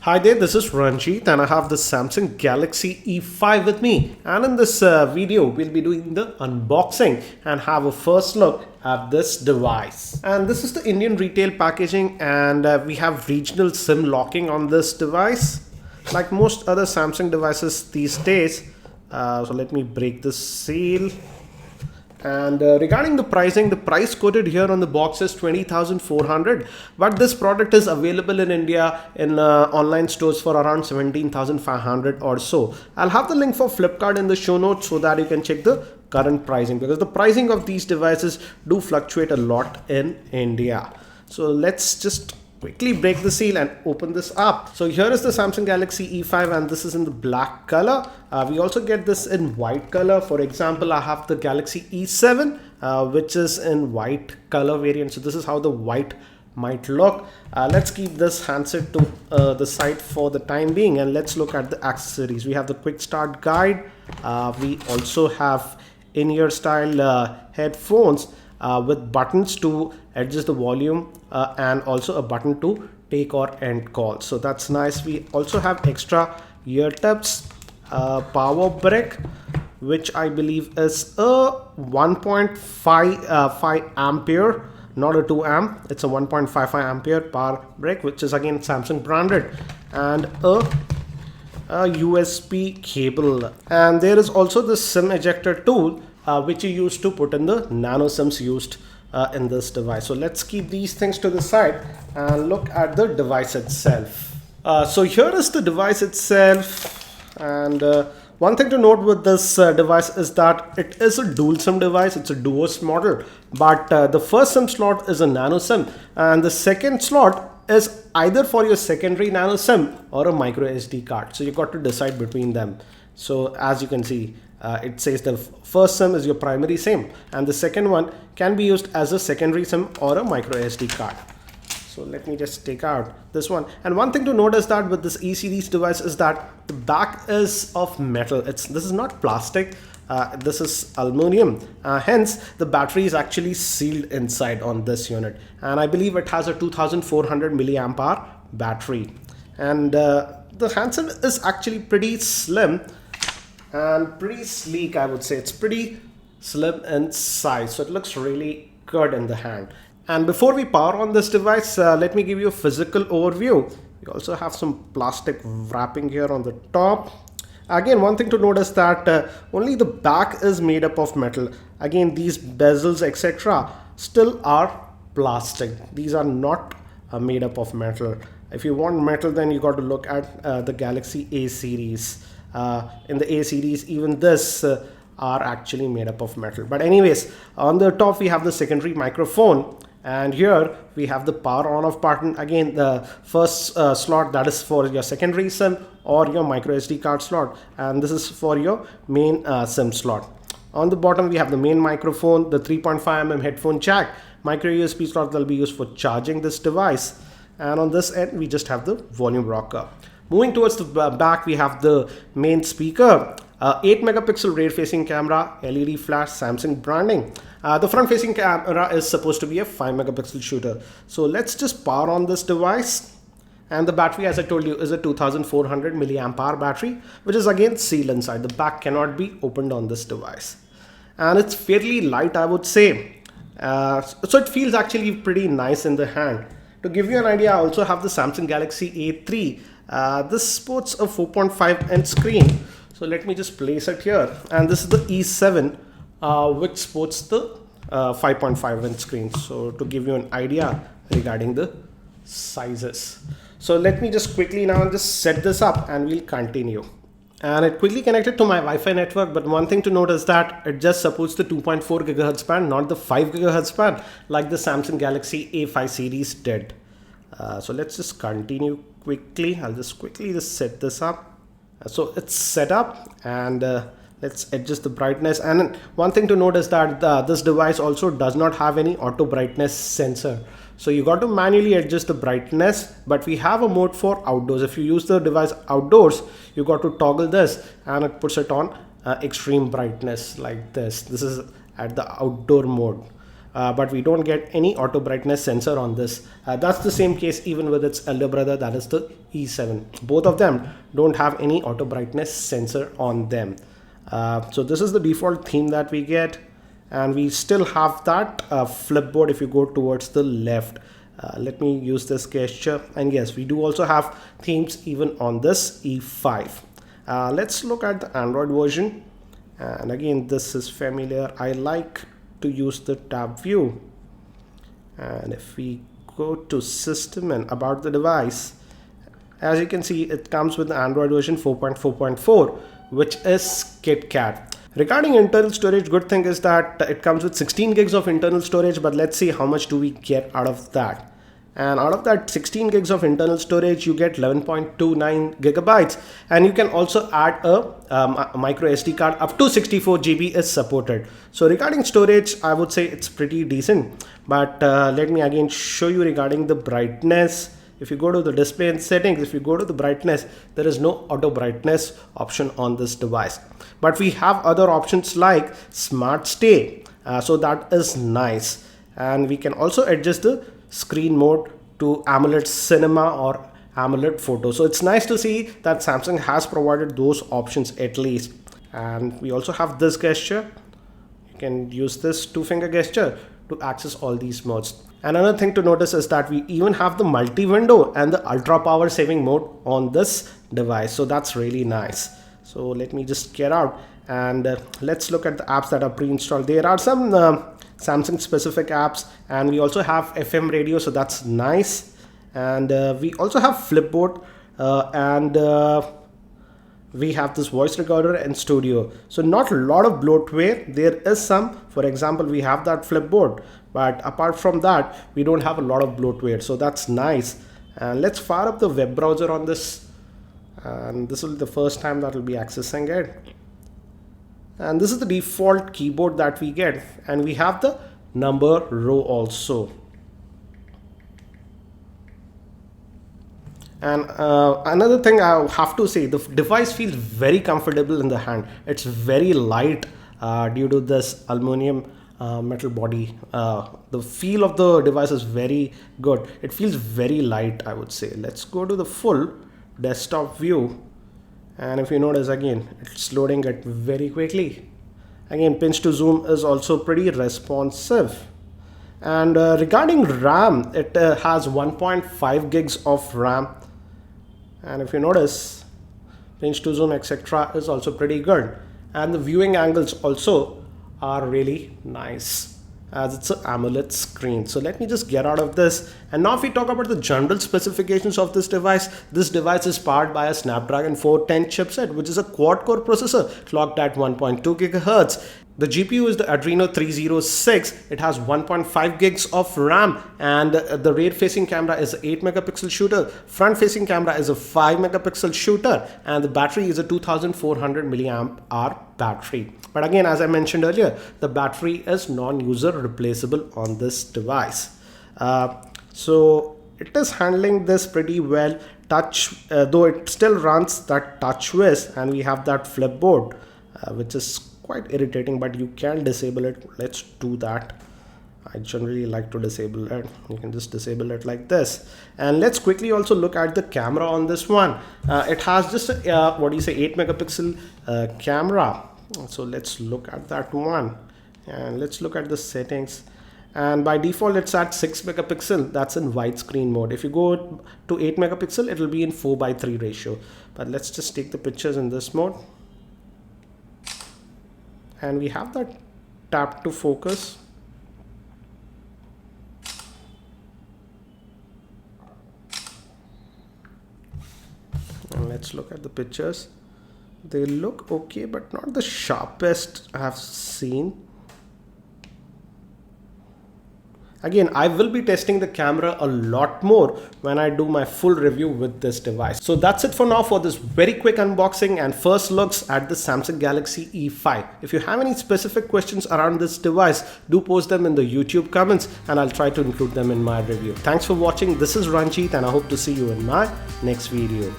Hi there, this is Ranjit and I have the Samsung Galaxy E5 with me, and in this video we'll be doing the unboxing and have a first look at this device. And this is the Indian retail packaging, and we have regional SIM locking on this device like most other Samsung devices these days. So let me break this seal. And regarding the pricing, the price quoted here on the box is 20,400, but this product is available in India in online stores for around 17,500 or so. I'll have the link for Flipkart in the show notes so that you can check the current pricing, because the pricing of these devices do fluctuate a lot in India. So let's just quickly break the seal and open this up. So here is the Samsung Galaxy E5, and this is in the black color. We also get this in white color. For example, I have the Galaxy E7 which is in white color variant. So this is how the white might look. Let's keep this handset to the side for the time being, and let's look at the accessories. We have the quick start guide. We also have in-ear style headphones with buttons to adjust the volume and also a button to take or end calls. So that's nice. We also have extra ear tips, power brick, which I believe is a 1.5 ampere, not a 2 amp. It's a 1.55 ampere power brick, which is again Samsung branded, and a USB cable. And there is also the SIM ejector tool, which you use to put in the nano SIMs used in this device. So let's keep these things to the side and look at the device itself. So here is the device itself, and one thing to note with this device is that it is a dual SIM device. It's a duos model, but the first SIM slot is a nano SIM, and the second slot is either for your secondary nano SIM or a micro SD card. So you got to decide between them. So as you can see, it says the first SIM is your primary SIM, and the second one can be used as a secondary SIM or a micro SD card. So let me just take out this one. And one thing to note is that with this E-series device is that the back is of metal. This is not plastic. This is aluminum. Hence, the battery is actually sealed inside on this unit. And I believe it has a 2400 milliamp hour battery. And the handset is actually pretty slim and pretty sleek, I would say. It's pretty slim in size, so it looks really good in the hand. And before we power on this device, let me give you a physical overview. We also have some plastic wrapping here on the top. Again, one thing to note is that only the back is made up of metal. Again, these bezels, etc., still are plastic. These are not made up of metal. If you want metal, then you got to look at the Galaxy A series. In the A series, even this are actually made up of metal. But anyways, on the top we have the secondary microphone, and here we have the power on off button. Again, the first slot, that is for your secondary SIM or your micro SD card slot, and this is for your main SIM slot. On the bottom we have the main microphone, the 3.5mm headphone jack, micro USB slot that will be used for charging this device, and on this end we just have the volume rocker. Moving towards the back, we have the main speaker, 8 megapixel rear facing camera, LED flash, Samsung branding. The front facing camera is supposed to be a 5 megapixel shooter. So let's just power on this device. And the battery, as I told you, is a 2400 milliamp hour battery, which is again sealed inside. The back cannot be opened on this device. And it's fairly light, I would say. So it feels actually pretty nice in the hand. To give you an idea, I also have the Samsung Galaxy A3. This sports a 4.5-inch screen. So let me just place it here. And this is the E7, which sports the 5.5-inch screen. So to give you an idea regarding the sizes. So let me just quickly now just set this up and we'll continue. And it quickly connected to my Wi-Fi network, but one thing to note is that it just supports the 2.4 GHz band, not the 5 GHz band like the Samsung Galaxy A5 series did. So let's just continue quickly. I'll just quickly set this up. So it's set up, and let's adjust the brightness. And one thing to note is that this device also does not have any auto brightness sensor. So you got to manually adjust the brightness, but we have a mode for outdoors. If you use the device outdoors, you got to toggle this and it puts it on extreme brightness like this. This is at the outdoor mode. but we don't get any auto brightness sensor on this. That's the same case even with its elder brother, that is the E7. Both of them don't have any auto brightness sensor on them. So this is the default theme that we get, and we still have that flipboard if you go towards the left. Let me use this gesture, and yes, we do also have themes even on this E5. Let's look at the Android version, and again this is familiar. I like to use the tab view, and if we go to system and about the device, as you can see, it comes with the Android version 4.4.4, which is KitKat. Regarding internal storage, good thing is that it comes with 16 gigs of internal storage, but let's see how much do we get out of that. And out of that 16 gigs of internal storage, you get 11.29 gigabytes, and you can also add a micro SD card up to 64 GB is supported. So regarding storage, I would say it's pretty decent, but let me again show you regarding the brightness. If you go to the display and settings, if you go to the brightness, there is no auto brightness option on this device, but we have other options like smart stay, so that is nice. And we can also adjust the screen mode to AMOLED cinema or AMOLED photo. So it's nice to see that Samsung has provided those options at least. And we also have this gesture. You can use this 2-finger gesture to access all these modes. Another thing to notice is that we even have the multi-window and the ultra power saving mode on this device. So that's really nice. So let me just get out and let's look at the apps that are pre-installed. There are some Samsung specific apps, and we also have FM radio, so that's nice. And we also have Flipboard, and we have this voice recorder and studio. So not a lot of bloatware. There is some, for example, we have that Flipboard, but apart from that, we don't have a lot of bloatware, so that's nice. And let's fire up the web browser on this, and this will be the first time that we'll be accessing it. And this is the default keyboard that we get, and we have the number row also. And another thing I have to say, the device feels very comfortable in the hand. It's very light due to this aluminum metal body. The feel of the device is very good. It feels very light, I would say. Let's go to the full desktop view. And if you notice, again, it's loading it very quickly. Again, pinch to zoom is also pretty responsive. And regarding RAM, it has 1.5 gigs of RAM. And if you notice, pinch to zoom, etc. is also pretty good. And the viewing angles also are really nice, as it's an AMOLED screen. So let me just get out of this. And now if we talk about the general specifications of this device is powered by a Snapdragon 410 chipset, which is a quad-core processor clocked at 1.2 gigahertz. The GPU is the Adreno 306. It has 1.5 gigs of RAM, and the rear-facing camera is an 8-megapixel shooter. Front-facing camera is a 5-megapixel shooter, and the battery is a 2400 milliamp hour battery. But again, as I mentioned earlier, the battery is non-user replaceable on this device. So it is handling this pretty well. Touch, though it still runs that TouchWiz, and we have that Flipboard, which is quite irritating, but you can disable it. Let's do that. I generally like to disable it. You can just disable it like this. And let's quickly also look at the camera on this one. It has just a 8-megapixel camera. So let's look at that one, and let's look at the settings. And by default, it's at 6 megapixel. That's in widescreen mode. If you go to 8 megapixel, it will be in 4:3 ratio. But let's just take the pictures in this mode. And we have that tap to focus. And let's look at the pictures. They look okay, but not the sharpest I have seen. Again, I will be testing the camera a lot more when I do my full review with this device. So that's it for now for this very quick unboxing and first looks at the Samsung Galaxy E5. If you have any specific questions around this device, do post them in the YouTube comments and I'll try to include them in my review. Thanks for watching. This is Ranjit and I hope to see you in my next video.